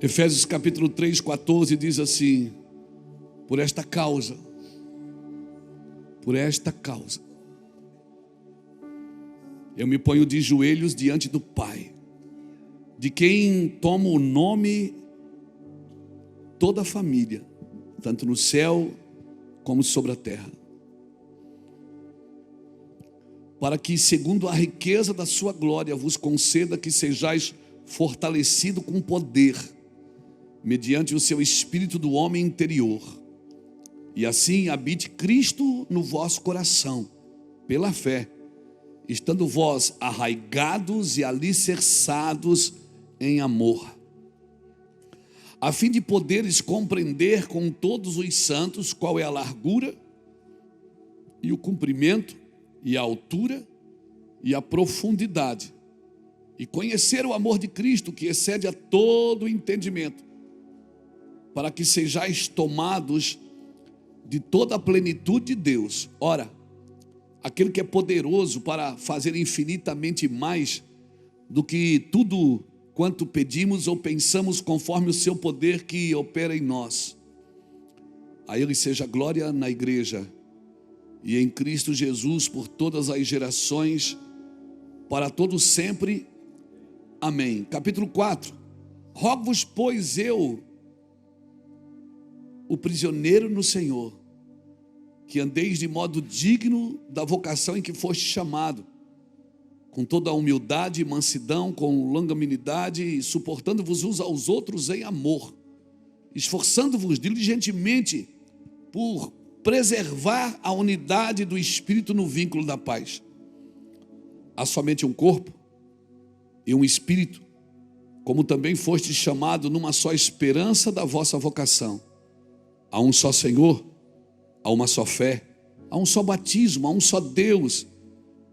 Efésios capítulo 3, 14 diz assim: por esta causa, eu me ponho de joelhos diante do Pai, de quem toma o nome toda a família, tanto no céu como sobre a terra, para que, segundo a riqueza da sua glória, vos conceda que sejais fortalecido com poder, mediante o seu espírito do homem interior, e assim habite Cristo no vosso coração, pela fé, estando vós arraigados e alicerçados em amor, a fim de poderes compreender com todos os santos qual é a largura e o comprimento e a altura e a profundidade, e conhecer o amor de Cristo que excede a todo entendimento, para que sejais tomados de toda a plenitude de Deus. Ora, aquele que é poderoso para fazer infinitamente mais do que tudo quanto pedimos ou pensamos, conforme o seu poder que opera em nós. A Ele seja glória na igreja e em Cristo Jesus por todas as gerações, para todos sempre. Amém. Capítulo 4. Rogo-vos, pois, eu, o prisioneiro no Senhor, que andeis de modo digno da vocação em que foste chamado, com toda a humildade e mansidão, com longanimidade, e suportando-vos uns aos outros em amor, esforçando-vos diligentemente por preservar a unidade do Espírito no vínculo da paz. Há somente um corpo e um Espírito, como também foste chamado numa só esperança da vossa vocação. Há um só Senhor, há uma só fé, há um só batismo, há um só Deus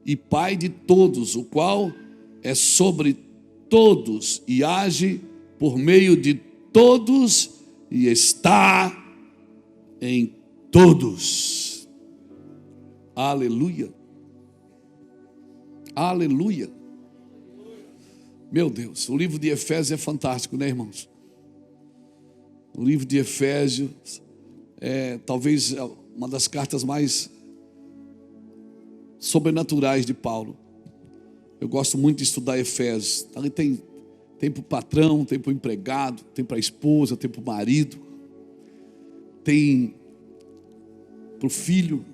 e Pai de todos, o qual é sobre todos e age por meio de todos e está em todos. Aleluia. Aleluia. Meu Deus, o livro de Efésios é fantástico, né, irmãos? O livro de Efésios é talvez uma das cartas mais sobrenaturais de Paulo. Eu gosto muito de estudar Efésios. Ali tem para o patrão, tem para o empregado, tem para a esposa, tem para o marido, tem para o filho,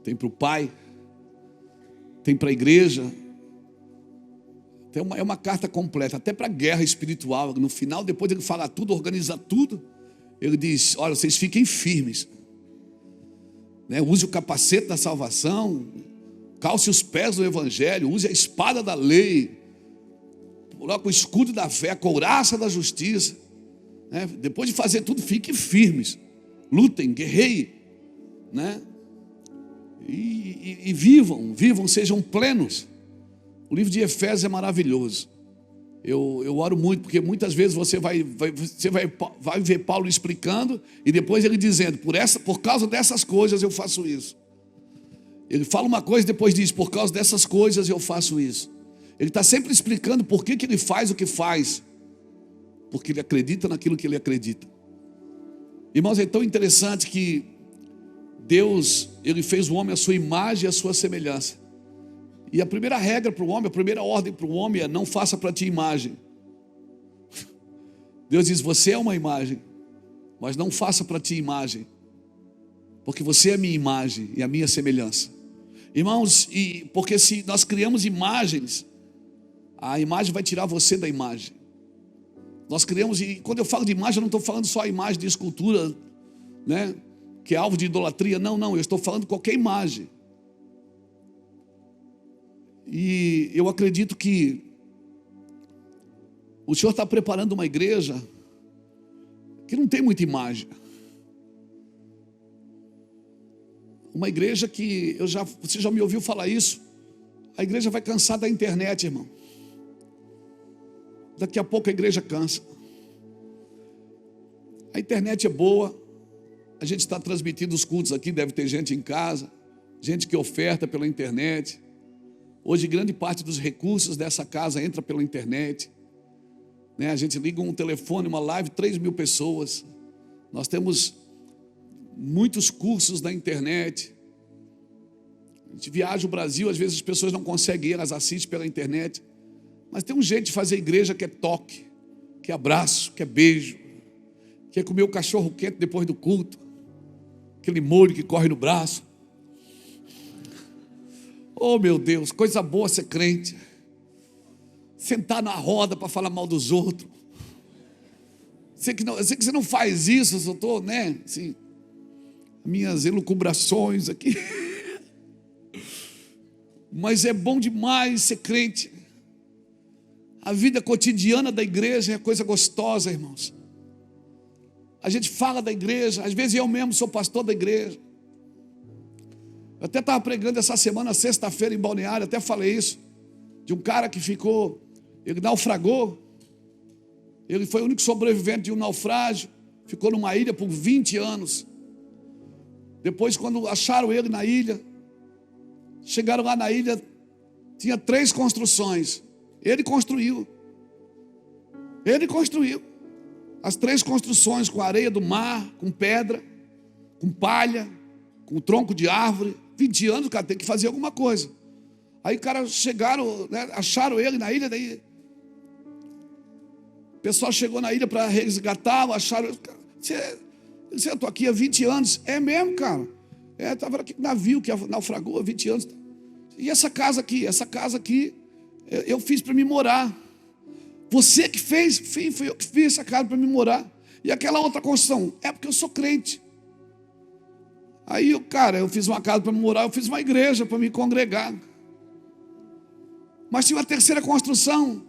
tem para o pai, tem para a igreja. É uma carta completa, até para a guerra espiritual. No final, depois ele fala tudo, organiza tudo, ele diz: olha, vocês fiquem firmes, né? Use o capacete da salvação, calce os pés do evangelho, use a espada da lei, coloque o escudo da fé, a couraça da justiça, né? Depois de fazer tudo, fiquem firmes, lutem, guerreiem, né? E vivam, sejam plenos. O livro de Efésios é maravilhoso. Eu oro muito, porque muitas vezes você vai ver Paulo explicando e depois ele dizendo: por causa dessas coisas eu faço isso. Ele fala uma coisa e depois diz: por causa dessas coisas eu faço isso. Ele está sempre explicando por que ele faz o que faz, porque ele acredita naquilo que ele acredita. Irmãos, é tão interessante que Deus, ele fez o homem à sua imagem e à sua semelhança. E a primeira regra para o homem, a primeira ordem para o homem é: não faça para ti imagem. Deus diz: você é uma imagem, mas não faça para ti imagem, porque você é a minha imagem e a minha semelhança. Irmãos, porque se nós criamos imagens, a imagem vai tirar você da imagem. Nós criamos, e quando eu falo de imagem, eu não estou falando só a imagem de escultura, né, que é alvo de idolatria. Não, eu estou falando de qualquer imagem. E eu acredito que o Senhor está preparando uma igreja que não tem muita imagem. Uma igreja que você já me ouviu falar isso. A igreja vai cansar da internet, irmão. Daqui a pouco a igreja cansa. A internet é boa. A gente está transmitindo os cultos aqui, deve ter gente em casa, gente que oferta pela internet. Hoje grande parte dos recursos dessa casa entra pela internet. né? A gente liga um telefone, uma live, 3.000 pessoas. Nós temos muitos cursos na internet. A gente viaja o Brasil, às vezes as pessoas não conseguem ir, elas assistem pela internet. Mas tem um jeito de fazer igreja que é toque, que é abraço, que é beijo, que é comer o cachorro quente depois do culto, aquele molho que corre no braço. Oh, meu Deus, coisa boa ser crente. Sentar na roda para falar mal dos outros. Eu sei que você não faz isso, eu só estou, né? Assim, minhas elucubrações aqui. Mas é bom demais ser crente. A vida cotidiana da igreja é coisa gostosa, irmãos. A gente fala da igreja, às vezes eu mesmo sou pastor da igreja. Eu até estava pregando essa semana, sexta-feira, em Balneário, até falei isso, de um cara que ficou, ele naufragou, ele foi o único sobrevivente de um naufrágio, ficou numa ilha por 20 anos. Depois, quando acharam ele na ilha, chegaram lá na ilha, tinha 3 construções. Ele construiu as 3 construções, com areia do mar, com pedra, com palha, com tronco de árvore. 20 anos, cara, tem que fazer alguma coisa. Aí, cara, chegaram, né, acharam ele na ilha, daí o pessoal chegou na ilha para resgatá-lo, acharam, eu estou aqui há 20 anos. É mesmo, cara? Estava aqui no navio que naufragou há 20 anos. E essa casa aqui, eu fiz para me morar. Você que fez? Sim, foi eu que fiz essa casa para me morar. E aquela outra construção? É porque eu sou crente. Aí, eu fiz uma casa para me morar, eu fiz uma igreja para me congregar. Mas tinha uma terceira construção.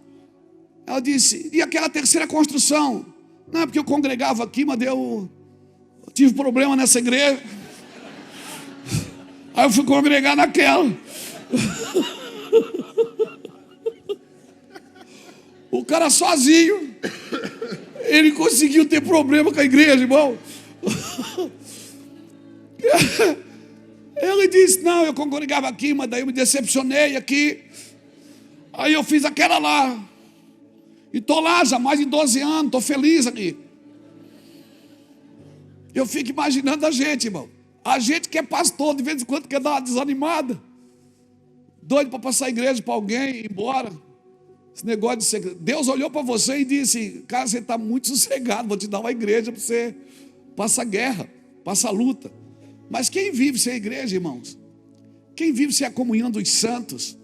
Ela disse, e aquela terceira construção? Não, é porque eu congregava aqui, mas eu tive problema nessa igreja. Aí eu fui congregar naquela. O cara sozinho, ele conseguiu ter problema com a igreja, irmão. Ele disse, não, eu congregava aqui, mas daí eu me decepcionei aqui. Aí eu fiz aquela lá. E estou lá já há mais de 12 anos, estou feliz aqui. Eu fico imaginando a gente, irmão. A gente que é pastor, de vez em quando quer dar uma desanimada. Doido para passar a igreja para alguém ir embora. Esse negócio de ser... Deus olhou para você e disse, cara, você está muito sossegado, vou te dar uma igreja para você passar guerra, passar luta. Mas quem vive sem a igreja, irmãos? Quem vive sem a comunhão dos santos?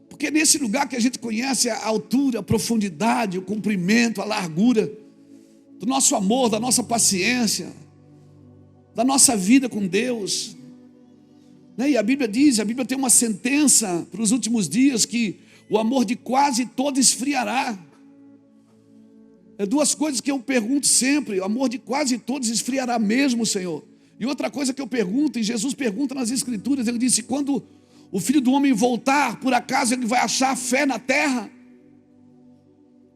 Porque nesse lugar que a gente conhece a altura, a profundidade, o comprimento, a largura do nosso amor, da nossa paciência, da nossa vida com Deus, né? E a Bíblia tem uma sentença para os últimos dias, que o amor de quase todo esfriará. É 2 coisas que eu pergunto sempre: o amor de quase todos esfriará mesmo, Senhor? E outra coisa que eu pergunto, e Jesus pergunta nas Escrituras, ele disse, quando o Filho do Homem voltar, por acaso ele vai achar fé na terra?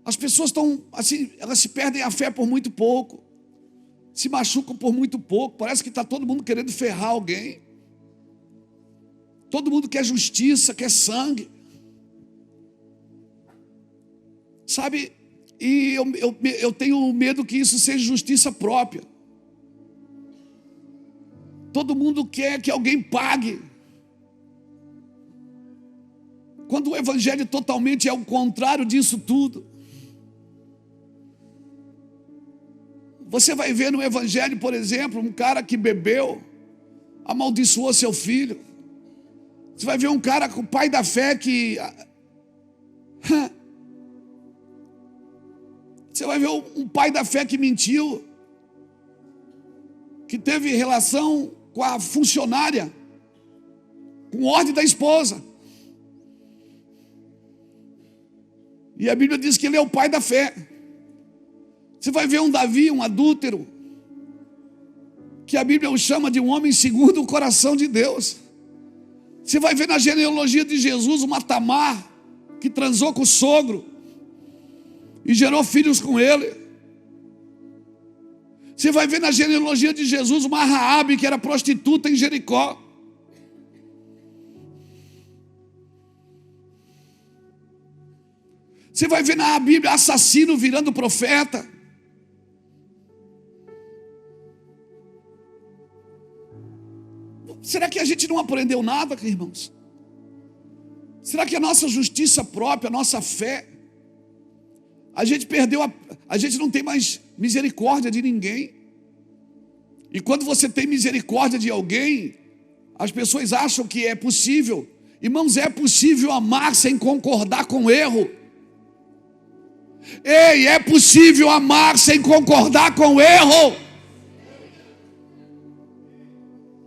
As pessoas estão assim, elas se perdem a fé por muito pouco, se machucam por muito pouco. Parece que está todo mundo querendo ferrar alguém. Todo mundo quer justiça, quer sangue, sabe? E eu tenho medo que isso seja justiça própria. Todo mundo quer que alguém pague, quando o evangelho totalmente é o contrário disso tudo. Você vai ver no evangelho, por exemplo, um cara que bebeu, amaldiçoou seu filho. Você vai ver um cara com o pai da fé que... Você vai ver um pai da fé que mentiu, que teve relação com a funcionária, com ordem da esposa. E a Bíblia diz que ele é o pai da fé. Você vai ver um Davi, um adúltero, que a Bíblia o chama de um homem segundo o coração de Deus. Você vai ver na genealogia de Jesus uma Tamar, que transou com o sogro e gerou filhos com ele. Você vai ver na genealogia de Jesus uma Raabe, que era prostituta em Jericó. Você vai ver na Bíblia assassino virando profeta. Será que a gente não aprendeu nada, irmãos? Será que a nossa justiça própria, a nossa fé, a gente perdeu, a gente não tem mais misericórdia de ninguém. E quando você tem misericórdia de alguém, as pessoas acham que é possível. Irmãos, é possível amar sem concordar com o erro. Ei, é possível amar sem concordar com o erro.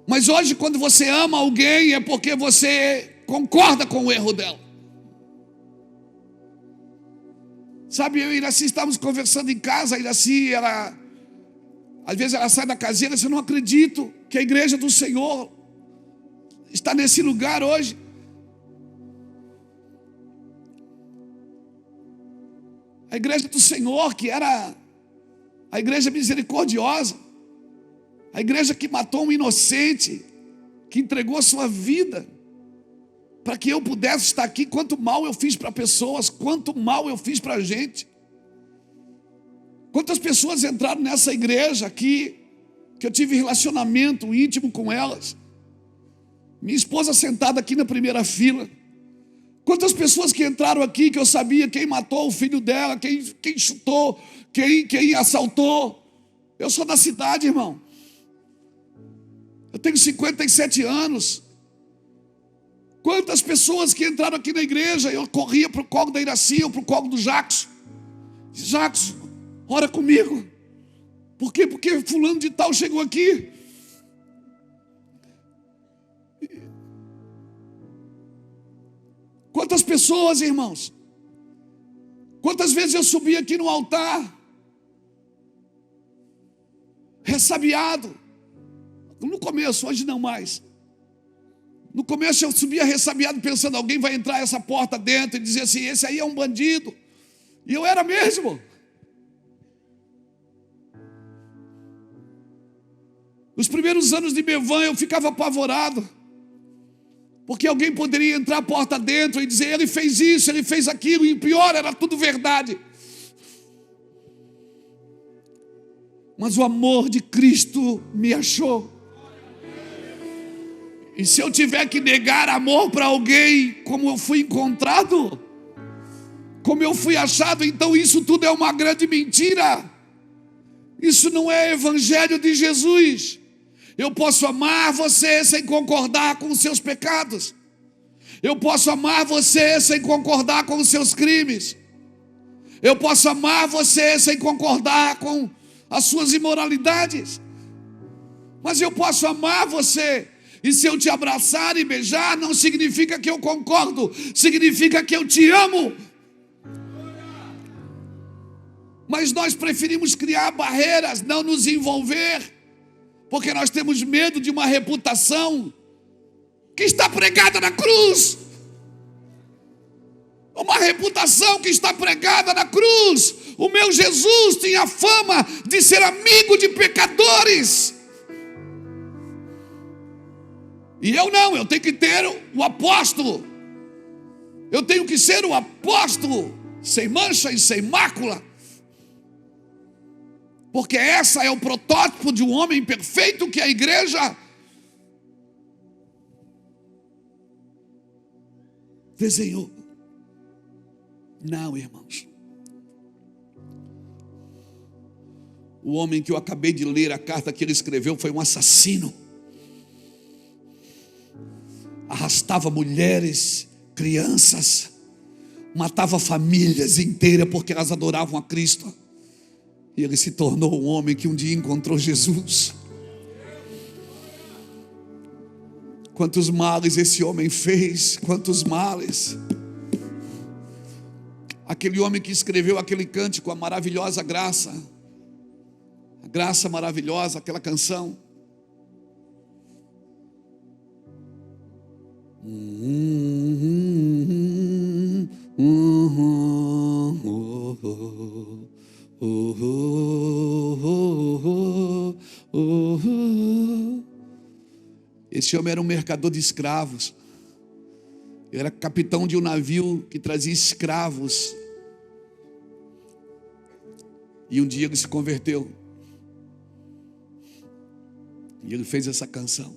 Mas hoje, quando você ama alguém, é porque você concorda com o erro dela. Sabe, eu e Iraci estávamos conversando em casa. Iraci, às vezes ela sai da caseira, eu não acredito que a igreja do Senhor está nesse lugar hoje. A igreja do Senhor, que era a igreja misericordiosa, a igreja que matou um inocente, que entregou a sua vida para que eu pudesse estar aqui. Quanto mal eu fiz para pessoas, quanto mal eu fiz para a gente. Quantas pessoas entraram nessa igreja aqui, que eu tive relacionamento íntimo com elas. Minha esposa sentada aqui na primeira fila. Quantas pessoas que entraram aqui, que eu sabia quem matou o filho dela, quem chutou, quem assaltou. Eu sou da cidade, irmão. Eu tenho 57 anos. Quantas pessoas que entraram aqui na igreja, eu corria para o colo da Iraci ou para o colo do Jacos. Jacos, ora comigo. Por quê? Porque fulano de tal chegou aqui. Quantas pessoas, irmãos? Quantas vezes eu subi aqui no altar, ressabiado. No começo, hoje não mais. No começo eu subia ressabiado pensando, alguém vai entrar essa porta dentro e dizer assim, esse aí é um bandido. E eu era mesmo. Nos primeiros anos de Bevan eu ficava apavorado, porque alguém poderia entrar a porta dentro e dizer, ele fez isso, ele fez aquilo, e pior, era tudo verdade. Mas o amor de Cristo me achou. E se eu tiver que negar amor para alguém, como eu fui encontrado, como eu fui achado, então isso tudo é uma grande mentira. Isso não é evangelho de Jesus. Eu posso amar você sem concordar com os seus pecados. Eu posso amar você sem concordar com os seus crimes. Eu posso amar você sem concordar com as suas imoralidades. Mas eu posso amar você. E se eu te abraçar e beijar, não significa que eu concordo, significa que eu te amo. Mas nós preferimos criar barreiras, não nos envolver, porque nós temos medo de uma reputação que está pregada na cruz. Uma reputação que está pregada na cruz. O meu Jesus tinha fama de ser amigo de pecadores. E eu não, eu tenho que ter o apóstolo. Eu tenho que ser o apóstolo, sem mancha e sem mácula. Porque essa é o protótipo de um homem perfeito que a igreja desenhou. Não, irmãos. O homem que eu acabei de ler, a carta que ele escreveu, foi um assassino. Arrastava mulheres, crianças, matava famílias inteiras porque elas adoravam a Cristo. E ele se tornou um homem que um dia encontrou Jesus. Quantos males esse homem fez, quantos males. Aquele homem que escreveu aquele cântico, a maravilhosa graça, a graça maravilhosa, aquela canção. Esse homem era um mercador de escravos. Ele era capitão de um navio que trazia escravos E um dia ele se converteu. E ele fez essa canção.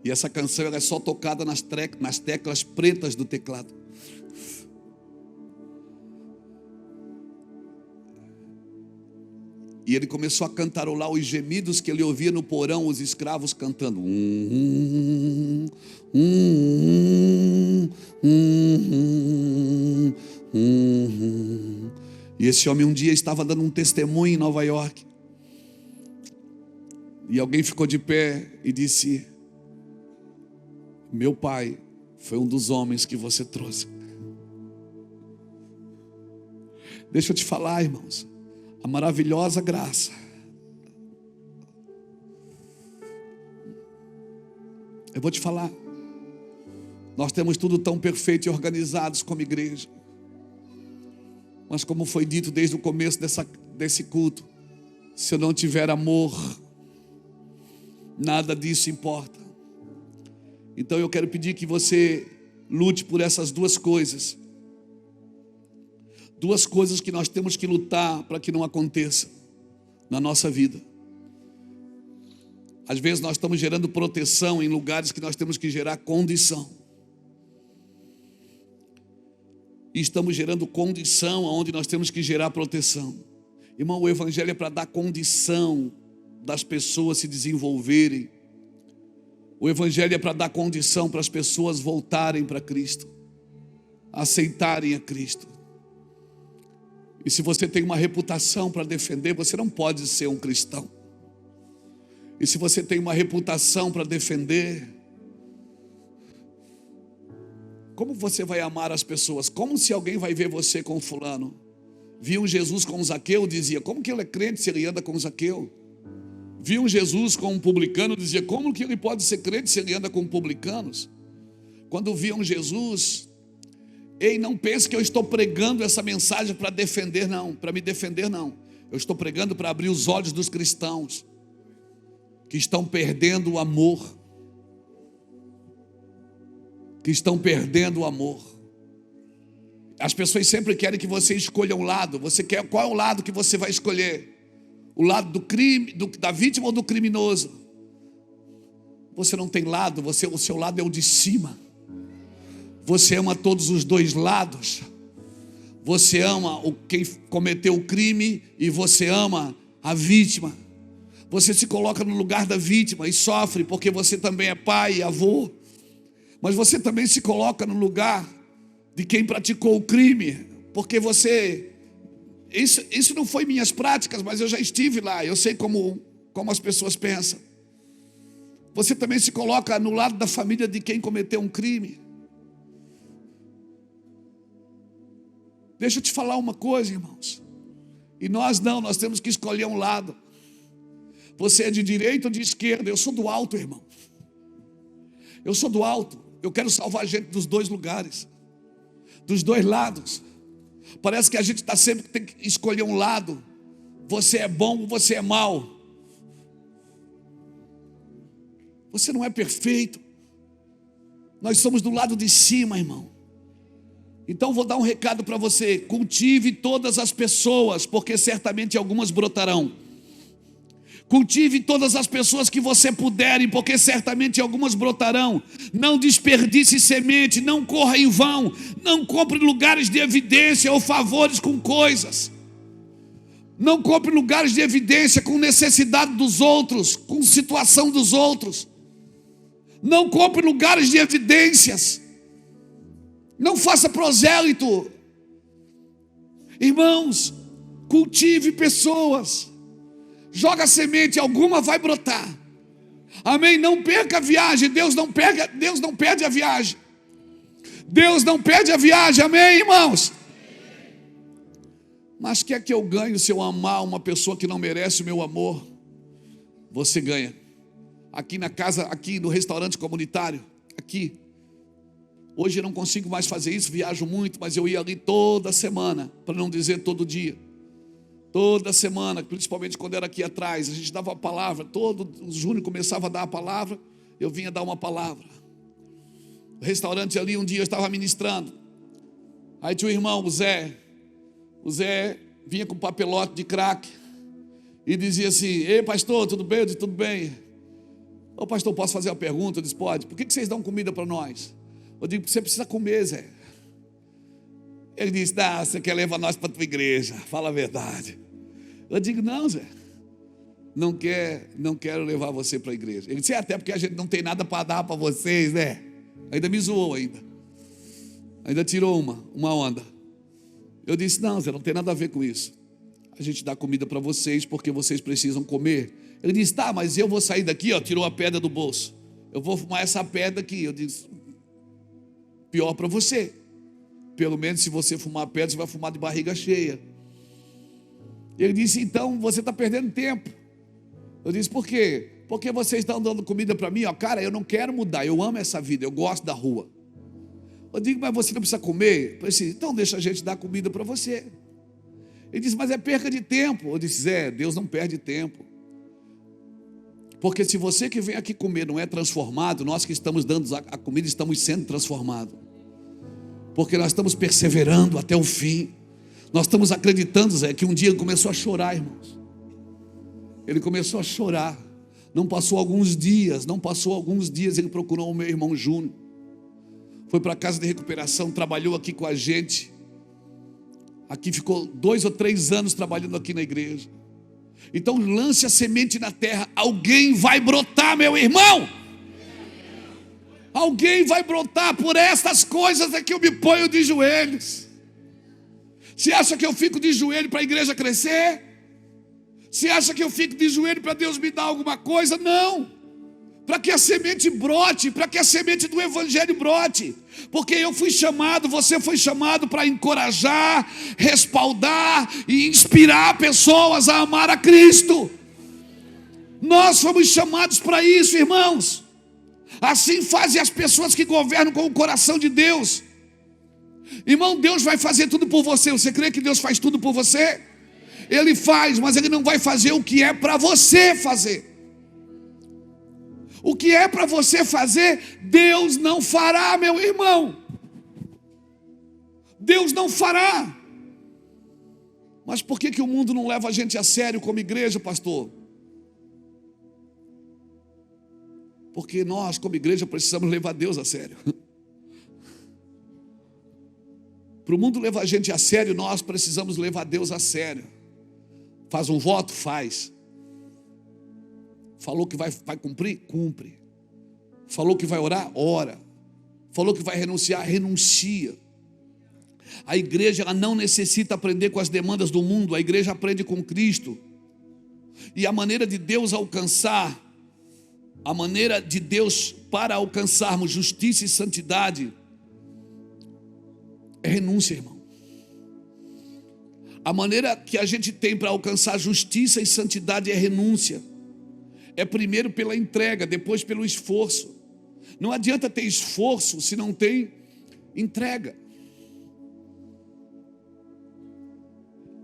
E essa canção ela é só tocada nas teclas pretas do teclado. E ele começou a cantarolar os gemidos que ele ouvia no porão, os escravos cantando. E esse homem um dia estava dando um testemunho em Nova York. E alguém ficou de pé e disse: meu pai foi um dos homens que você trouxe. Deixa eu te falar, irmãos, a maravilhosa graça. Eu vou te falar. Nós temos tudo tão perfeito e organizados como igreja. Mas como foi dito desde o começo desse culto, se eu não tiver amor, nada disso importa. Então eu quero pedir que você lute por essas duas coisas. Duas coisas que nós temos que lutar para que não aconteça na nossa vida. Às vezes nós estamos gerando proteção em lugares que nós temos que gerar condição. E estamos gerando condição onde nós temos que gerar proteção. Irmão, o evangelho é para dar condição das pessoas se desenvolverem. O evangelho é para dar condição para as pessoas voltarem para Cristo, aceitarem a Cristo. E se você tem uma reputação para defender, você não pode ser um cristão. E se você tem uma reputação para defender, como você vai amar as pessoas? Como se alguém vai ver você com fulano? Viu Jesus com Zaqueu, dizia: como que ele é crente se ele anda com Zaqueu? Viu Jesus com um publicano, dizia: como que ele pode ser crente se ele anda com publicanos? Quando viam Jesus, ei, não pense que eu estou pregando essa mensagem para defender, não, para me defender, não. Eu estou pregando para abrir os olhos dos cristãos que estão perdendo o amor. Que estão perdendo o amor. As pessoas sempre querem que você escolha um lado. Qual é o lado que você vai escolher? O lado do crime, da vítima ou do criminoso? Você não tem lado, o seu lado é o de cima. Você ama todos os dois lados. Você ama quem cometeu o crime e você ama a vítima. Você se coloca no lugar da vítima e sofre porque você também é pai e avô. Mas você também se coloca no lugar de quem praticou o crime, porque você... Isso não foi minhas práticas, mas eu já estive lá, eu sei como as pessoas pensam. Você também se coloca no lado da família de quem cometeu um crime. Deixa eu te falar uma coisa, irmãos. E nós temos que escolher um lado. Você é de direita ou de esquerda? Eu sou do alto, irmão. Eu sou do alto. Eu quero salvar a gente dos dois lugares, dos dois lados. Parece que a gente sempre tem que escolher um lado. Você é bom ou você é mau. Você não é perfeito. Nós somos do lado de cima, irmão. Então vou dar um recado para você. Cultive todas as pessoas, porque certamente algumas brotarão. Cultive todas as pessoas que você puderem, porque certamente algumas brotarão. Não desperdice semente, não corra em vão. Não compre lugares de evidência ou favores com coisas. Não compre lugares de evidência com necessidade dos outros, com situação dos outros. Não compre lugares de evidências. Não faça prosélito. Irmãos, cultive pessoas. Joga semente, alguma vai brotar. Amém? Não perca a viagem. Deus não perde a viagem. Deus não perde a viagem. Amém, irmãos? Mas quer que eu ganhe se eu amar uma pessoa que não merece o meu amor? Você ganha. Aqui na casa, aqui no restaurante comunitário, aqui. Hoje eu não consigo mais fazer isso, viajo muito, mas eu ia ali toda semana, para não dizer todo dia. Toda semana, principalmente quando era aqui atrás, a gente dava a palavra. Todo o Júnior começava a dar a palavra, eu vinha dar uma palavra. O restaurante ali, um dia eu estava ministrando. Aí tinha o irmão, o Zé. O Zé vinha com um papelote de crack e dizia assim: ei pastor, tudo bem? Eu disse: tudo bem. Ô pastor, posso fazer uma pergunta? Eu disse: pode. Por que vocês dão comida para nós? Eu digo: você precisa comer, Zé. Ele disse: não, você quer levar nós para a tua igreja, fala a verdade. Eu digo: não, Zé, não quero levar você para a igreja. Ele disse: até porque a gente não tem nada para dar para vocês, né? Ainda me zoou ainda tirou uma onda. Eu disse: não, Zé, não tem nada a ver com isso. A gente dá comida para vocês porque vocês precisam comer. Ele disse: tá, mas eu vou sair daqui, ó, tirou a pedra do bolso. Eu vou fumar essa pedra aqui. Eu disse: pior para você. Pelo menos se você fumar pedra, você vai fumar de barriga cheia. Ele disse: então você está perdendo tempo. Eu disse: por quê? Porque vocês estão dando comida para mim, ó. Cara, eu não quero mudar, eu amo essa vida, eu gosto da rua. Eu digo: mas você não precisa comer? Eu disse: então deixa a gente dar comida para você. Ele disse: mas é perca de tempo. Eu disse: Zé, Deus não perde tempo. Porque se você que vem aqui comer não é transformado, nós que estamos dando a comida estamos sendo transformados. Porque nós estamos perseverando até o fim. Nós estamos acreditando, Zé, que um dia ele começou a chorar, irmãos. Ele começou a chorar. Não passou alguns dias, ele procurou o meu irmão Júnior. Foi para a casa de recuperação, trabalhou aqui com a gente. Aqui ficou 2 ou 3 anos trabalhando aqui na igreja. Então lance a semente na terra. Alguém vai brotar, meu irmão. Alguém vai brotar. Por estas coisas é que eu me ponho de joelhos. Você acha que eu fico de joelho para a igreja crescer? Você acha que eu fico de joelho para Deus me dar alguma coisa? Não. Para que a semente brote, para que a semente do evangelho brote. Porque eu fui chamado, você foi chamado para encorajar, respaldar e inspirar pessoas a amar a Cristo. Nós fomos chamados para isso, irmãos. Assim fazem as pessoas que governam com o coração de Deus. Irmão, Deus vai fazer tudo por você. Você crê que Deus faz tudo por você? Ele faz, mas Ele não vai fazer o que é para você fazer. O que é para você fazer, Deus não fará, meu irmão. Deus não fará. Mas por que o mundo não leva a gente a sério como igreja, pastor? Porque nós, como igreja, precisamos levar Deus a sério. Para o mundo levar a gente a sério, nós precisamos levar Deus a sério. Faz um voto? Faz. Falou que vai cumprir? Cumpre. Falou que vai orar? Ora. Falou que vai renunciar? Renuncia. A igreja ela não necessita aprender com as demandas do mundo. A igreja aprende com Cristo. E a maneira de Deus alcançar, a maneira de Deus para alcançarmos justiça e santidade é renúncia, irmão. A maneira que a gente tem para alcançar justiça e santidade é renúncia. É primeiro pela entrega, depois pelo esforço. Não adianta ter esforço se não tem entrega.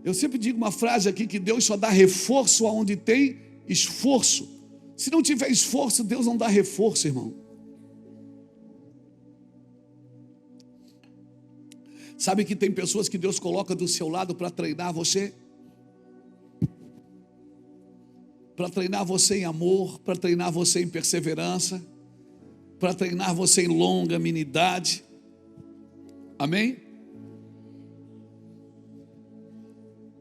Eu sempre digo uma frase aqui que Deus só dá reforço aonde tem esforço. Se não tiver esforço, Deus não dá reforço, irmão. Sabe que tem pessoas que Deus coloca do seu lado para treinar você? Para treinar você em amor, para treinar você em perseverança, para treinar você em longanimidade. Amém?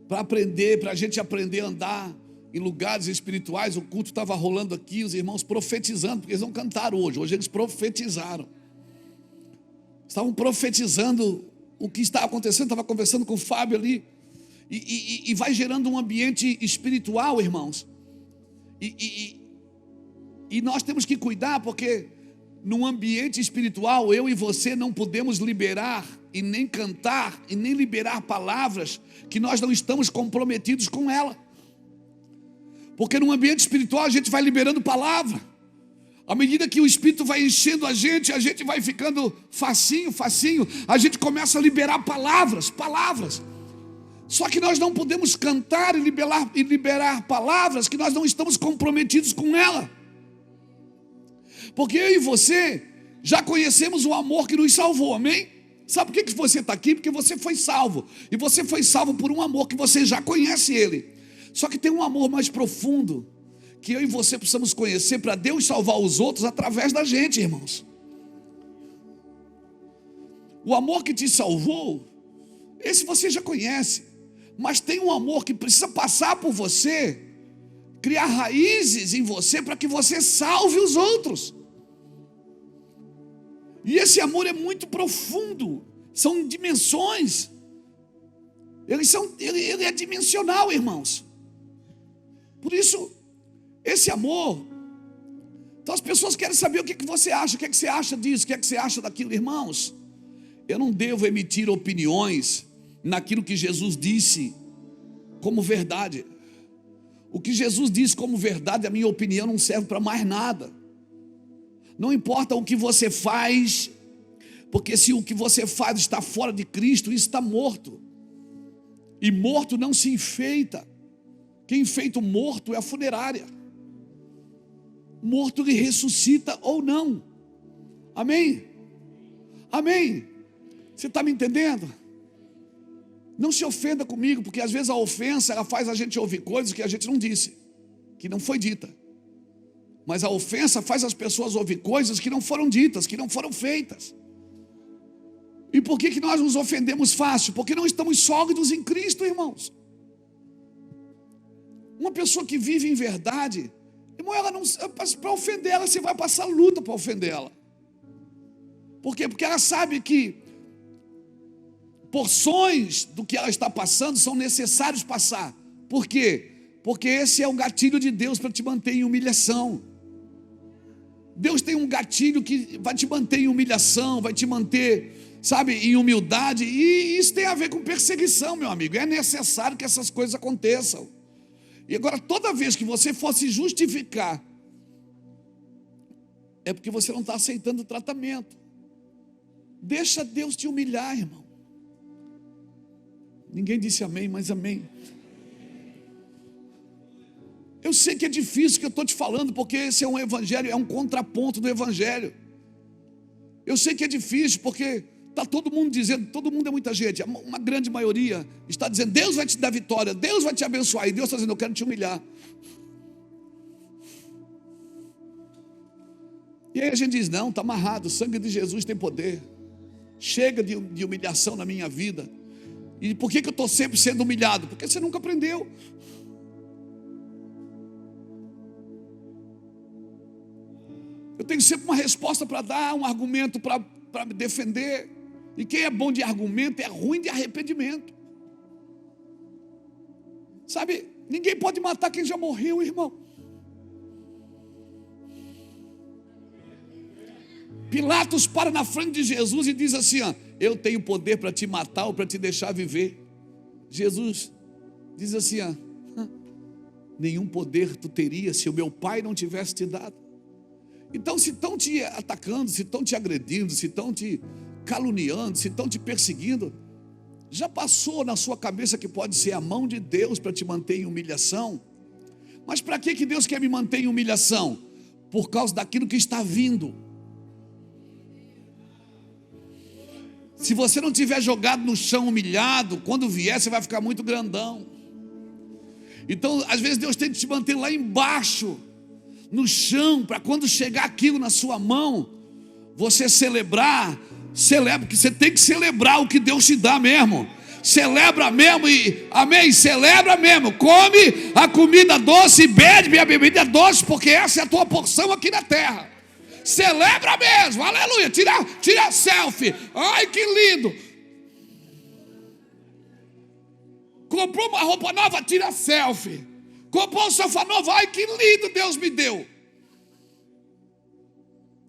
Para a gente aprender a andar em lugares espirituais. O culto estava rolando aqui, os irmãos profetizando, porque eles não cantaram hoje eles profetizaram. Estavam profetizando o que estava acontecendo. Estava conversando com o Fábio ali, e vai gerando um ambiente espiritual, irmãos. E nós temos que cuidar, porque num ambiente espiritual, eu e você não podemos liberar e nem cantar e nem liberar palavras que nós não estamos comprometidos com ela. Porque num ambiente espiritual a gente vai liberando palavra. À medida que o Espírito vai enchendo a gente vai ficando facinho, a gente começa a liberar palavras. Só que nós não podemos cantar e liberar palavras que nós não estamos comprometidos com ela. Porque eu e você já conhecemos o amor que nos salvou, amém? Sabe por que você está aqui? Porque você foi salvo. E você foi salvo por um amor que você já conhece ele. Só que tem um amor mais profundo que eu e você precisamos conhecer para Deus salvar os outros através da gente, irmãos. O amor que te salvou, esse você já conhece. Mas tem um amor que precisa passar por você, criar raízes em você para que você salve os outros. E esse amor é muito profundo. São dimensões. Ele é dimensional, irmãos. Por isso, esse amor. Então as pessoas querem saber o que você acha. O que você acha disso? O que você acha daquilo, irmãos? Eu não devo emitir opiniões naquilo que Jesus disse como verdade. O que Jesus disse como verdade, a minha opinião não serve para mais nada. Não importa o que você faz, porque se o que você faz está fora de Cristo, isso está morto. E morto não se enfeita. Quem enfeita o morto é a funerária. Morto ele ressuscita ou não. Amém? Amém? Você está me entendendo? Não se ofenda comigo, porque às vezes a ofensa ela faz a gente ouvir coisas que a gente não disse, que não foi dita. Mas a ofensa faz as pessoas ouvir coisas que não foram ditas, que não foram feitas. E por que nós nos ofendemos fácil? Porque não estamos sólidos em Cristo, irmãos. Uma pessoa que vive em verdade, irmão, ela não, para ofender ela, você vai passar luta para ofender ela. Por quê? Porque ela sabe que porções do que ela está passando são necessários passar. Por quê? Porque esse é o gatilho de Deus para te manter em humilhação. Deus tem um gatilho que vai te manter em humilhação, vai te manter, sabe, em humildade. E isso tem a ver com perseguição, meu amigo. É necessário que essas coisas aconteçam. E agora, toda vez que você for se justificar, é porque você não está aceitando o tratamento. Deixa Deus te humilhar, irmão. Ninguém disse amém, mas amém. Eu sei que é difícil o que eu estou te falando, porque esse é um evangelho, é um contraponto do evangelho. Eu sei que é difícil, porque está todo mundo dizendo, todo mundo é muita gente, uma grande maioria está dizendo, Deus vai te dar vitória, Deus vai te abençoar, e Deus está dizendo, eu quero te humilhar. E aí a gente diz, não, está amarrado, o sangue de Jesus tem poder, chega de humilhação na minha vida. E por que eu estou sempre sendo humilhado? Porque você nunca aprendeu. Eu tenho sempre uma resposta para dar, um argumento para me defender. E quem é bom de argumento é ruim de arrependimento. Sabe, ninguém pode matar quem já morreu, irmão. Pilatos para na frente de Jesus e diz assim, ó, eu tenho poder para te matar ou para te deixar viver. Jesus diz assim, ó, nenhum poder tu teria se o meu pai não tivesse te dado. Então, se estão te atacando, se estão te agredindo, se estão te caluniando, se estão te perseguindo, já passou na sua cabeça que pode ser a mão de Deus para te manter em humilhação? Mas para que Deus quer me manter em humilhação? Por causa daquilo que está vindo. Se você não tiver jogado no chão humilhado, quando vier você vai ficar muito grandão. Então às vezes Deus tem que te manter lá embaixo, no chão, para quando chegar aquilo na sua mão, você celebra, porque você tem que celebrar o que Deus te dá mesmo. Celebra mesmo e, amém, celebra mesmo, come a comida doce e bebe a bebida doce, porque essa é a tua porção aqui na terra. Celebra mesmo, aleluia, tira selfie, ai que lindo. Comprou uma roupa nova, tira selfie. Comprou um sofá novo, ai que lindo Deus me deu.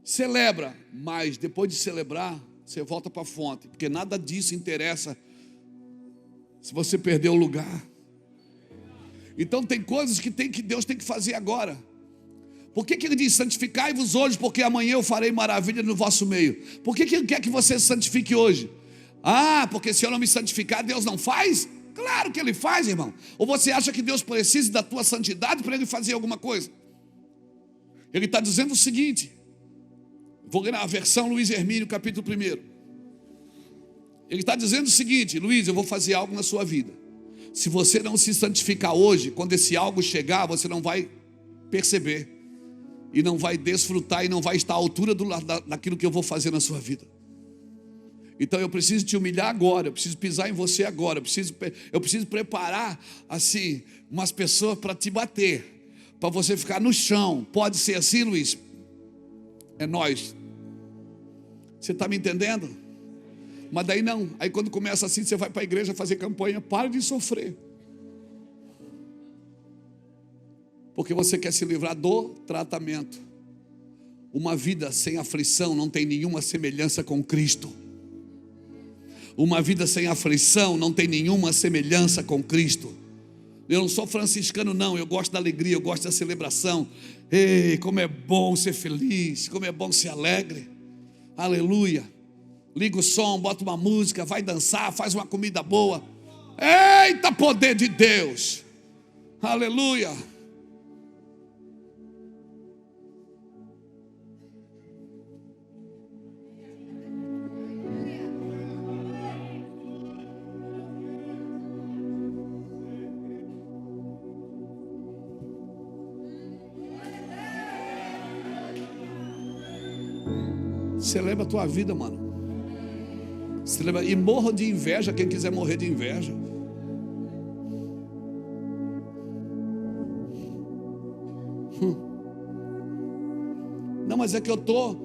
Celebra, mas depois de celebrar, você volta para a fonte, porque nada disso interessa se você perder o lugar. Então tem coisas que Deus tem que fazer agora. Por que ele diz, santificai-vos hoje, porque amanhã eu farei maravilha no vosso meio? Por que ele quer que você se santifique hoje? Ah, porque se eu não me santificar, Deus não faz? Claro que Ele faz, irmão. Ou você acha que Deus precisa da tua santidade para Ele fazer alguma coisa? Ele está dizendo o seguinte, vou ler a versão Luiz Hermínio, capítulo 1. Ele está dizendo o seguinte: Luiz, eu vou fazer algo na sua vida. Se você não se santificar hoje, quando esse algo chegar, você não vai perceber, e não vai desfrutar, e não vai estar à altura daquilo que eu vou fazer na sua vida. Então eu preciso te humilhar agora, eu preciso pisar em você agora, eu preciso preparar assim umas pessoas para te bater, para você ficar no chão. Pode ser assim, Luiz? É nós. Você está me entendendo? Mas daí não. Aí quando começa assim, você vai para a igreja fazer campanha. Para de sofrer, porque você quer se livrar do tratamento. Uma vida sem aflição não tem nenhuma semelhança com Cristo. Uma vida sem aflição não tem nenhuma semelhança com Cristo. Eu não sou franciscano não, eu gosto da alegria, eu gosto da celebração. Ei, como é bom ser feliz, como é bom ser alegre. Aleluia. Liga o som, bota uma música, vai dançar, faz uma comida boa. Eita, poder de Deus. Aleluia. Celebra a tua vida, mano. Celebra. E morra de inveja quem quiser morrer de inveja. Não, mas é que eu tô.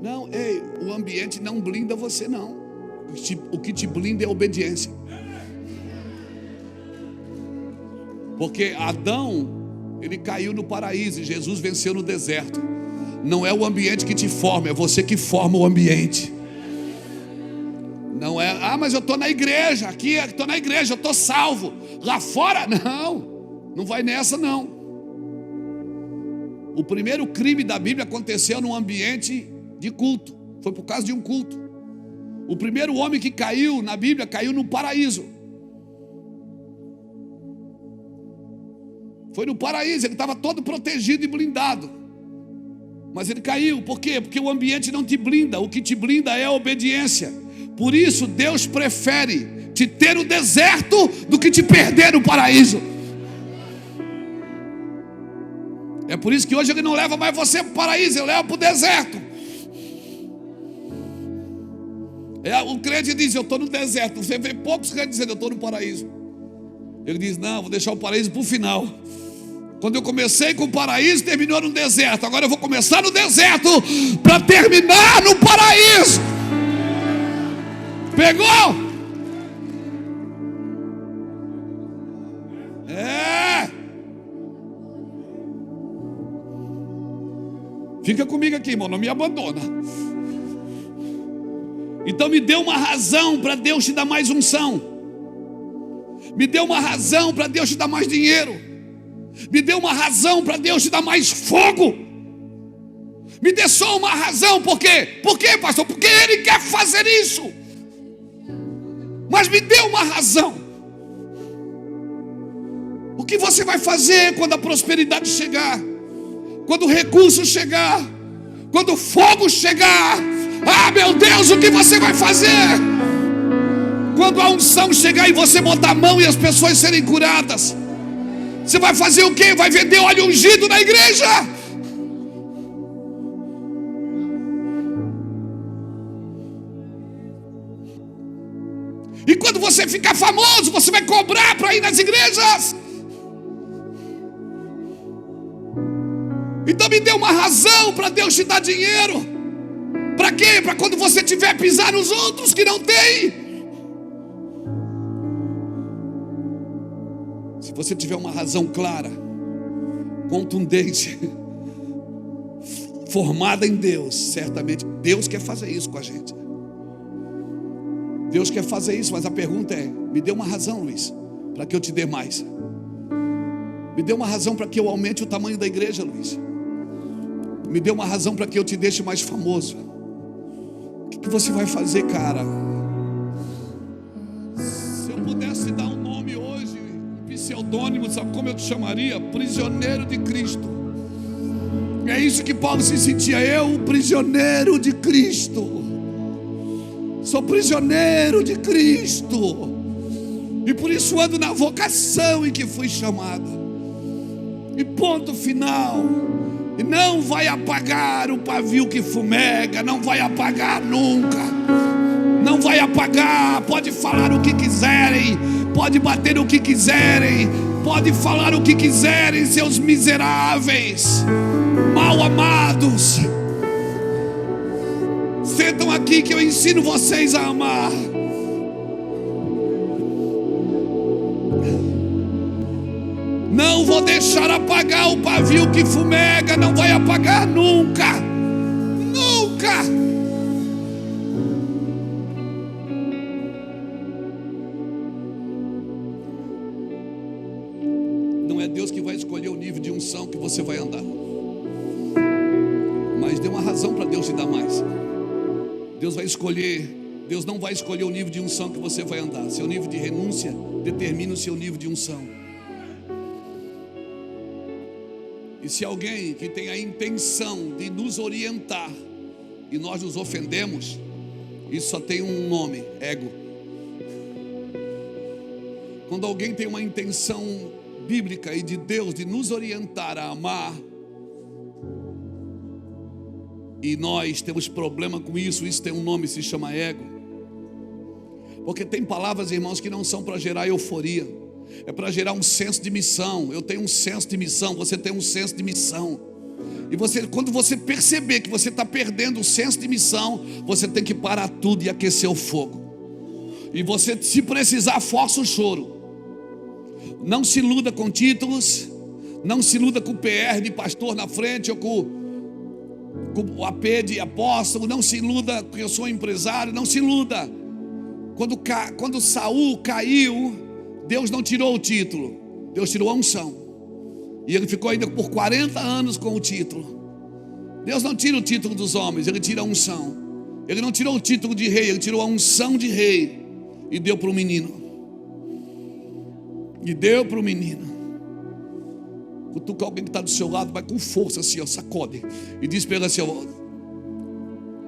Não, ei, o ambiente não blinda você não. O que te blinda é a obediência. Porque Adão, ele caiu no paraíso e Jesus venceu no deserto. Não é o ambiente que te forma, é você que forma o ambiente. Não é, mas eu estou na igreja, aqui estou na igreja, eu estou salvo. Lá fora, não vai nessa não. O primeiro crime da Bíblia aconteceu num ambiente de culto. Foi por causa de um culto. O primeiro homem que caiu na Bíblia, caiu no paraíso. Foi no paraíso, ele estava todo protegido e blindado. Mas ele caiu, por quê? Porque o ambiente não te blinda, o que te blinda é a obediência. Por isso Deus prefere te ter no deserto do que te perder no paraíso. É por isso que hoje Ele não leva mais você para o paraíso, Ele leva para o deserto. O crente diz, eu estou no deserto. Você vê poucos crentes dizendo, eu estou no paraíso. Ele diz, não, vou deixar o paraíso para o final. Quando eu comecei com o paraíso, terminou no deserto. Agora eu vou começar no deserto para terminar no paraíso. Pegou? É. Fica comigo aqui, irmão, não me abandona. Então me dê uma razão para Deus te dar mais unção. Me dê uma razão para Deus te dar mais dinheiro. Me dê uma razão para Deus te dar mais fogo. Me dê só uma razão, por quê? Por quê, pastor? Porque Ele quer fazer isso. Mas me dê uma razão. O que você vai fazer quando a prosperidade chegar? Quando o recurso chegar? Quando o fogo chegar? Ah, meu Deus, o que você vai fazer? Quando a unção chegar e você botar a mão e as pessoas serem curadas? Você vai fazer o quê? Vai vender óleo ungido na igreja? E quando você ficar famoso, você vai cobrar para ir nas igrejas? Então me dê uma razão para Deus te dar dinheiro. Para quê? Para quando você tiver pisar nos outros que não tem. Se você tiver uma razão clara, contundente, formada em Deus, certamente Deus quer fazer isso com a gente. Deus quer fazer isso, mas a pergunta é: me dê uma razão, Luiz, para que eu te dê mais. Me dê uma razão para que eu aumente o tamanho da igreja, Luiz. Me dê uma razão para que eu te deixe mais famoso. O que você vai fazer, cara? Se eu pudesse dar um nome hoje, pseudônimo, sabe como eu te chamaria? Prisioneiro de Cristo. É isso que Paulo se sentia, eu, prisioneiro de Cristo. Sou prisioneiro de Cristo. E por isso ando na vocação em que fui chamado. E ponto final. E não vai apagar o pavio que fumega. Não vai apagar nunca. Não vai apagar. Pode falar o que quiserem. Pode bater o que quiserem. Pode falar o que quiserem, seus miseráveis, mal amados. Sentam aqui que eu ensino vocês a amar. Não vou deixar apagar o pavio que fumega. Não vai apagar nunca. Nunca. Não é Deus que vai escolher o nível de unção que você vai andar. Mas dê uma razão para Deus te dar mais. Deus não vai escolher o nível de unção que você vai andar. Seu nível de renúncia determina o seu nível de unção. E se alguém que tem a intenção de nos orientar e nós nos ofendemos, isso só tem um nome: ego. Quando alguém tem uma intenção bíblica e de Deus de nos orientar a amar, e nós temos problema com isso, isso tem um nome, se chama ego. Porque tem palavras, irmãos, que não são para gerar euforia, é para gerar um senso de missão. Eu tenho um senso de missão, você tem um senso de missão. E quando você perceber que você está perdendo o senso de missão, você tem que parar tudo e aquecer o fogo. E você, se precisar, força o choro. Não se iluda com títulos. Não se iluda com o PR de pastor na frente, ou com o AP de apóstolo. Não se iluda que eu sou empresário. Não se iluda. Quando Saul caiu, Deus não tirou o título, Deus tirou a unção. E ele ficou ainda por 40 anos com o título. Deus não tira o título dos homens, Ele tira a unção. Ele não tirou o título de rei, Ele tirou a unção de rei e deu para o menino. E deu para o menino. Cutuca alguém que está do seu lado, vai com força assim, ó, sacode. E diz para ele assim, ó: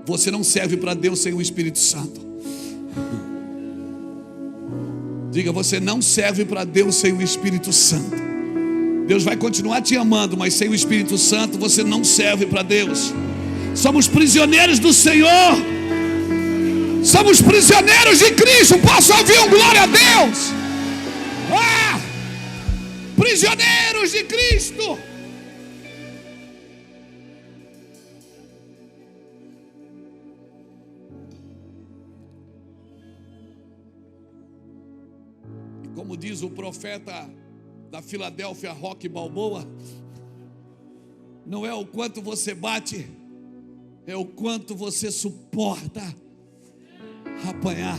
você não serve para Deus sem o Espírito Santo. Diga: você não serve para Deus sem o Espírito Santo. Deus vai continuar te amando, mas sem o Espírito Santo você não serve para Deus. Somos prisioneiros do Senhor. Somos prisioneiros de Cristo. Posso ouvir um glória a Deus? Prisioneiros de Cristo. E como diz o profeta da Filadélfia, Roque Balboa, não é o quanto você bate, é o quanto você suporta apanhar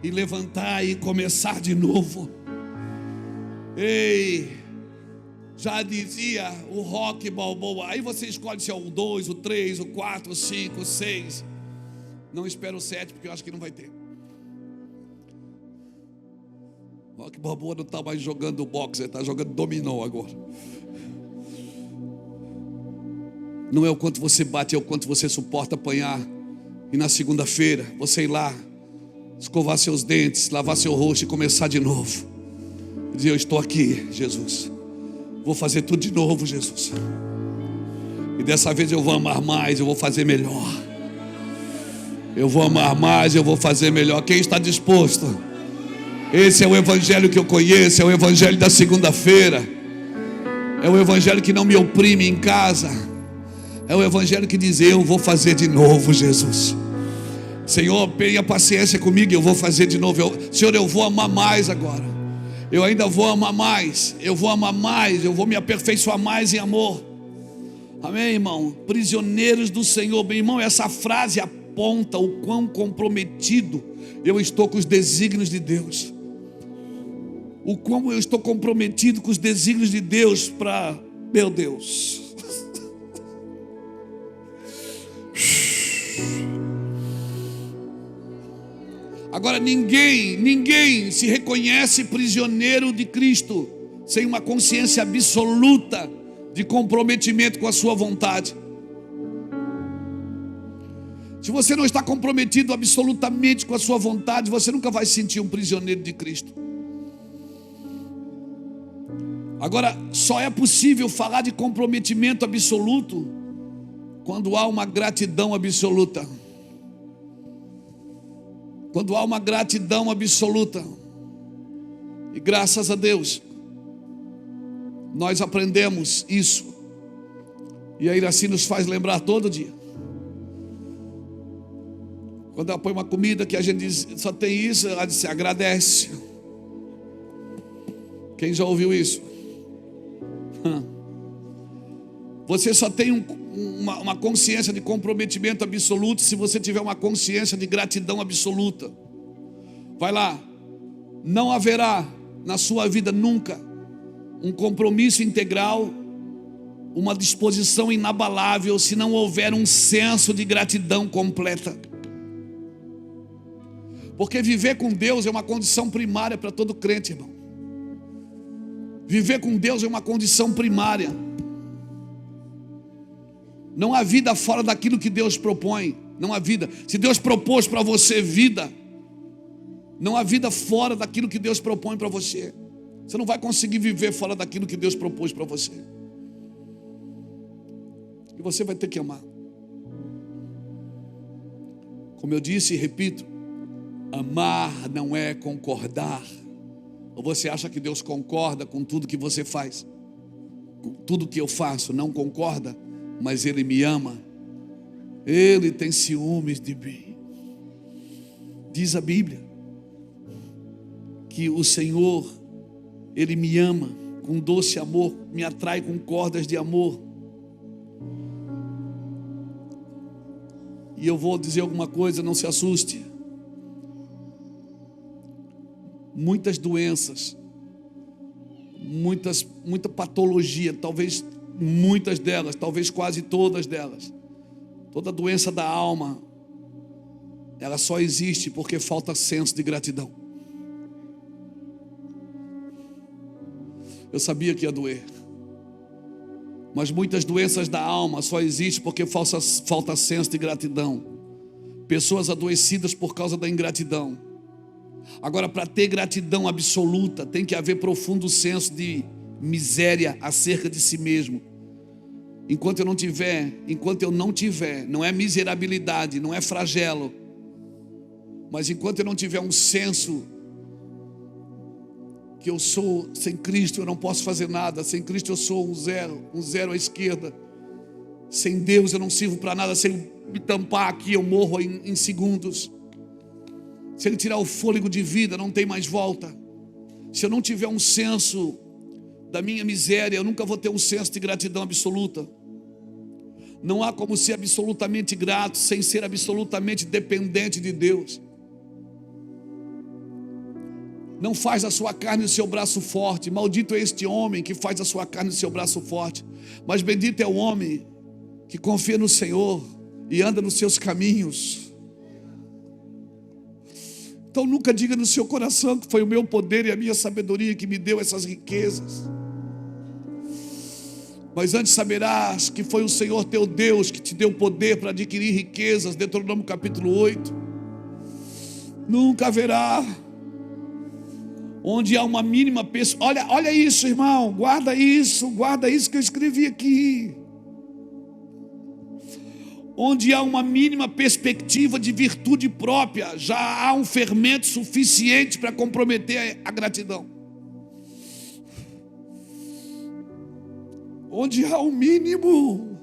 e levantar e começar de novo. Ei, já dizia o Roque Balboa. Aí você escolhe se é o 2, o 3, o 4, o 5, o 6. Não espero o 7, porque eu acho que não vai ter. Roque Balboa não está mais jogando boxe, ele está jogando dominó agora. Não é o quanto você bate, é o quanto você suporta apanhar. E na segunda-feira você ir lá, escovar seus dentes, lavar seu rosto e começar de novo. Dizer: eu estou aqui, Jesus. Vou fazer tudo de novo, Jesus. E dessa vez eu vou amar mais, eu vou fazer melhor. Eu vou amar mais, eu vou fazer melhor. Quem está disposto? Esse é o evangelho que eu conheço, é o evangelho da segunda-feira. É o evangelho que não me oprime em casa. É o evangelho que diz: eu vou fazer de novo, Jesus. Senhor, tenha paciência comigo, eu vou fazer de novo. Senhor, eu vou amar mais agora. Eu ainda vou amar mais. Eu vou amar mais. Eu vou me aperfeiçoar mais em amor. Amém, irmão? Prisioneiros do Senhor. Meu irmão, essa frase aponta o quão comprometido eu estou com os desígnios de Deus. O quão eu estou comprometido com os desígnios de Deus para... Meu Deus. Agora ninguém se reconhece prisioneiro de Cristo sem uma consciência absoluta de comprometimento com a sua vontade. Se você não está comprometido absolutamente com a sua vontade, você nunca vai se sentir um prisioneiro de Cristo. Agora, só é possível falar de comprometimento absoluto quando há uma gratidão absoluta. Quando há uma gratidão absoluta. E graças a Deus, nós aprendemos isso. E a Iraci nos faz lembrar todo dia. Quando ela põe uma comida que a gente diz, só tem isso, ela diz, agradece. Quem já ouviu isso? Você só tem uma consciência de comprometimento absoluto se você tiver uma consciência de gratidão absoluta. Vai lá. Não haverá na sua vida nunca um compromisso integral, uma disposição inabalável, se não houver um senso de gratidão completa. Porque viver com Deus é uma condição primária para todo crente, irmão. Viver com Deus é uma condição primária. Não há vida fora daquilo que Deus propõe. Não há vida. Se Deus propôs para você vida, não há vida fora daquilo que Deus propõe para você. Você não vai conseguir viver fora daquilo que Deus propôs para você. E você vai ter que amar. Como eu disse e repito, amar não é concordar. Ou você acha que Deus concorda com tudo que você faz? Com tudo que eu faço, não concorda? Mas Ele me ama. Ele tem ciúmes de mim. Diz a Bíblia que o Senhor, Ele me ama com doce amor, me atrai com cordas de amor. E eu vou dizer alguma coisa, não se assuste. Muitas doenças, muita patologia, talvez muitas delas, talvez quase todas delas, toda doença da alma, ela só existe porque falta senso de gratidão. Eu sabia que ia doer, mas muitas doenças da alma só existem porque falta senso de gratidão. Pessoas adoecidas por causa da ingratidão. Agora, para ter gratidão absoluta, tem que haver profundo senso de miséria acerca de si mesmo. Enquanto eu não tiver, não é miserabilidade, não é flagelo, mas enquanto eu não tiver um senso que eu sou sem Cristo, eu não posso fazer nada. Sem Cristo eu sou um zero à esquerda. Sem Deus eu não sirvo para nada. Se Ele me tampar aqui, eu morro em segundos. Se Ele tirar o fôlego de vida, não tem mais volta. Se eu não tiver um senso da minha miséria, eu nunca vou ter um senso de gratidão absoluta. Não há como ser absolutamente grato sem ser absolutamente dependente de Deus. Não faz a sua carne o seu braço forte. Maldito é este homem que faz a sua carne o seu braço forte. Mas bendito é o homem que confia no Senhor e anda nos seus caminhos. Então nunca diga no seu coração que foi o meu poder e a minha sabedoria que me deu essas riquezas. Mas antes saberás que foi o Senhor teu Deus que te deu poder para adquirir riquezas. Deuteronômio capítulo 8. Nunca haverá, onde há uma mínima pessoa. Olha isso, irmão, guarda isso que eu escrevi aqui. Onde há uma mínima perspectiva de virtude própria, já há um fermento suficiente para comprometer a gratidão. Onde há um mínimo,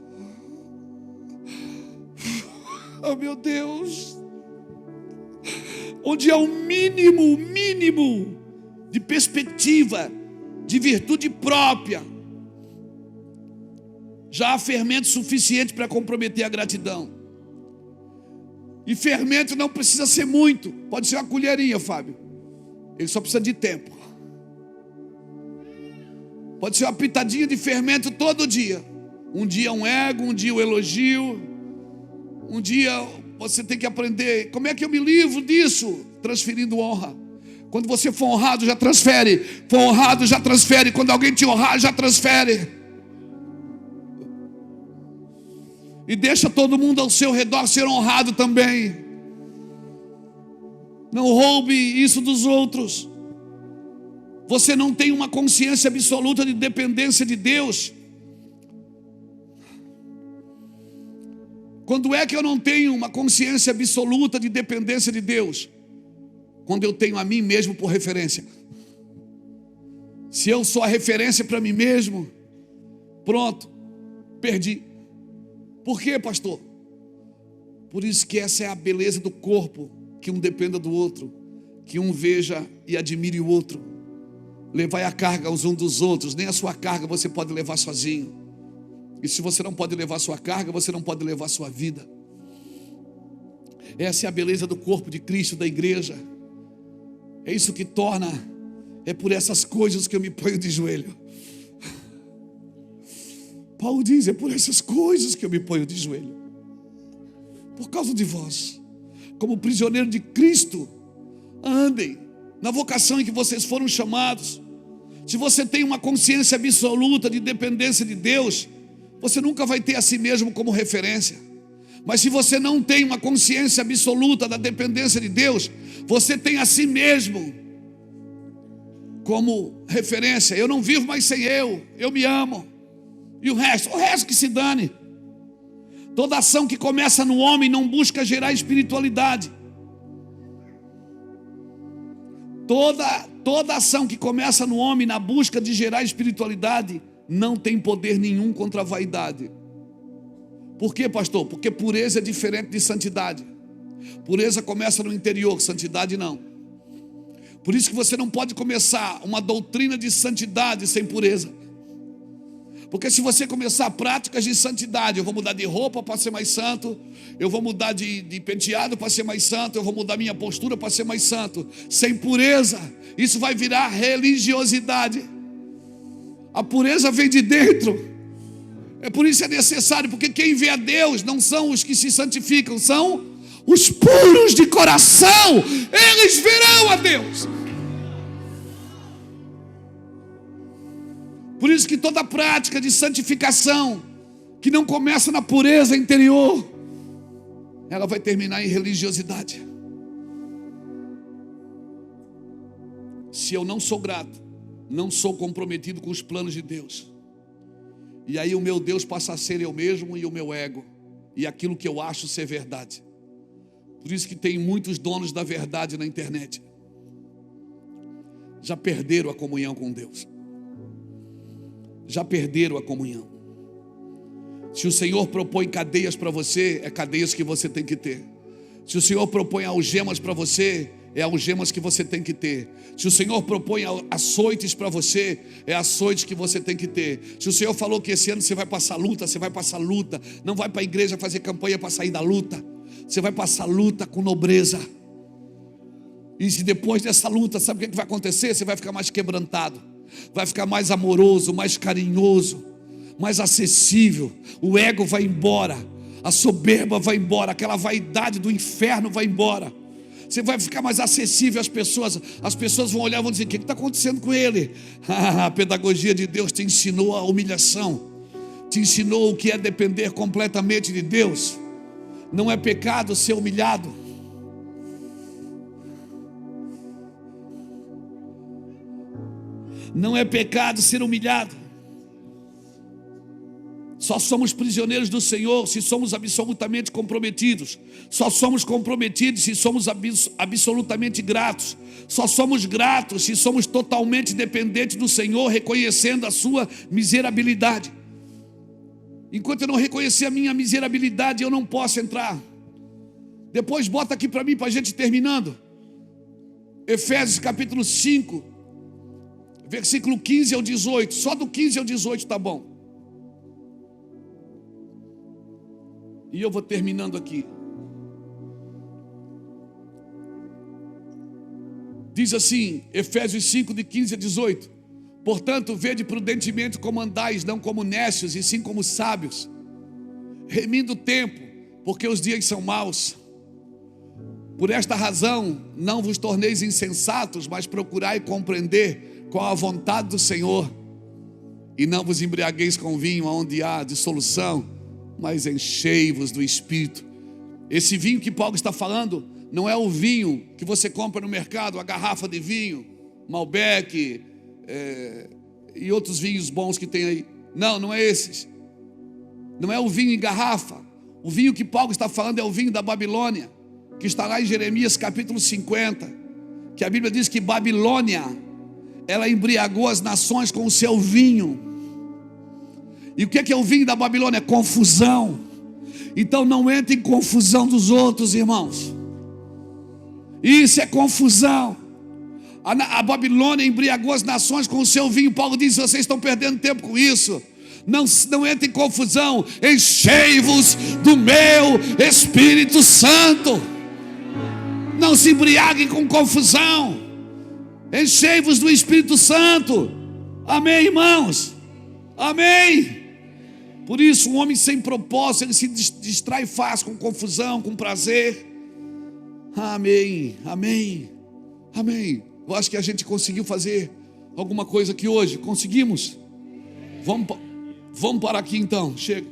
oh meu Deus, onde há um mínimo de perspectiva de virtude própria, já há fermento suficiente para comprometer a gratidão. E fermento não precisa ser muito, pode ser uma colherinha, Fábio. Ele só precisa de tempo. Pode ser uma pitadinha de fermento todo dia. Um dia um ego, um dia um elogio. Um dia você tem que aprender. Como é que eu me livro disso? Transferindo honra. Quando você for honrado, já transfere. For honrado, já transfere. Quando alguém te honrar, já transfere. E deixa todo mundo ao seu redor ser honrado também. Não roube isso dos outros. Você não tem uma consciência absoluta de dependência de Deus. Quando é que eu não tenho uma consciência absoluta de dependência de Deus? Quando eu tenho a mim mesmo por referência. Se eu sou a referência para mim mesmo, pronto, perdi. Por quê, pastor? Por isso que essa é a beleza do corpo, que um dependa do outro, que um veja e admire o outro. Levai a carga uns dos outros, nem a sua carga você pode levar sozinho. E se você não pode levar a sua carga, você não pode levar a sua vida. Essa é a beleza do corpo de Cristo, da igreja. É isso que torna, é por essas coisas que eu me ponho de joelho. Paulo diz, é por essas coisas que eu me ponho de joelho. Por causa de vós, como prisioneiro de Cristo, andem na vocação em que vocês foram chamados. Se você tem uma consciência absoluta de dependência de Deus, você nunca vai ter a si mesmo como referência. Mas se você não tem uma consciência absoluta da dependência de Deus, você tem a si mesmo como referência. Eu não vivo mais sem eu me amo. E o resto que se dane. Toda ação que começa no homem não busca gerar espiritualidade. Toda ação que começa no homem na busca de gerar espiritualidade não tem poder nenhum contra a vaidade. Por quê, pastor? Porque pureza é diferente de santidade. Pureza começa no interior, santidade não. Por isso que você não pode começar uma doutrina de santidade sem pureza. Porque se você começar práticas de santidade, eu vou mudar de roupa para ser mais santo, eu vou mudar de penteado para ser mais santo, eu vou mudar minha postura para ser mais santo, sem pureza, isso vai virar religiosidade. A pureza vem de dentro. É por isso que é necessário, porque quem vê a Deus não são os que se santificam, são os puros de coração, eles verão a Deus. Por isso que toda prática de santificação que não começa na pureza interior, ela vai terminar em religiosidade. Se eu não sou grato, não sou comprometido com os planos de Deus, e aí o meu Deus passa a ser eu mesmo e o meu ego, e aquilo que eu acho ser verdade. Por isso que tem muitos donos da verdade na internet. Já perderam a comunhão com Deus. Já perderam a comunhão. Se o Senhor propõe cadeias para você, é cadeias que você tem que ter. Se o Senhor propõe algemas para você, é algemas que você tem que ter. Se o Senhor propõe açoites para você, é açoites que você tem que ter. Se o Senhor falou que esse ano você vai passar luta, você vai passar luta. Não vai para a igreja fazer campanha para sair da luta. Você vai passar luta com nobreza. E se depois dessa luta, sabe o que vai acontecer? Você vai ficar mais quebrantado, vai ficar mais amoroso, mais carinhoso, mais acessível. O ego vai embora, a soberba vai embora, aquela vaidade do inferno vai embora. Você vai ficar mais acessível às pessoas. As pessoas vão olhar e vão dizer: o que está acontecendo com ele? A pedagogia de Deus te ensinou a humilhação, te ensinou o que é depender completamente de Deus. Não é pecado ser humilhado. Não é pecado ser humilhado. Só somos prisioneiros do Senhor se somos absolutamente comprometidos. Só somos comprometidos se somos absolutamente gratos. Só somos gratos se somos totalmente dependentes do Senhor, reconhecendo a sua miserabilidade. Enquanto eu não reconhecer a minha miserabilidade, eu não posso entrar. Depois bota aqui para mim, para a gente terminando. Efésios capítulo 5, versículo 15 ao 18. Só do 15 ao 18 tá bom. E eu vou terminando aqui. Diz assim, Efésios 5, de 15 a 18. Portanto, vede prudentemente como andais, não como nécios, e sim como sábios, remindo o tempo, porque os dias são maus. Por esta razão, não vos torneis insensatos, mas procurai compreender qual a vontade do Senhor. E não vos embriagueis com vinho, onde há dissolução, mas enchei-vos do Espírito. Esse vinho que Paulo está falando não é o vinho que você compra no mercado, a garrafa de vinho, Malbec e outros vinhos bons que tem aí. Não é esses. Não é o vinho em garrafa. O vinho que Paulo está falando é o vinho da Babilônia, que está lá em Jeremias capítulo 50, que a Bíblia diz que Babilônia, ela embriagou as nações com o seu vinho. E o que é o vinho da Babilônia? É confusão. Então não entre em confusão dos outros, irmãos. Isso é confusão. A Babilônia embriagou as nações com o seu vinho. Paulo diz: vocês estão perdendo tempo com isso. Não entre em confusão. Enchei-vos do meu Espírito Santo. Não se embriaguem com confusão. Enchei-vos do Espírito Santo. Amém, irmãos? Amém. Por isso, um homem sem propósito, ele se distrai fácil com confusão, com prazer. Amém, amém, amém. Eu acho que a gente conseguiu fazer alguma coisa aqui hoje. Conseguimos? Vamos parar aqui então, chega.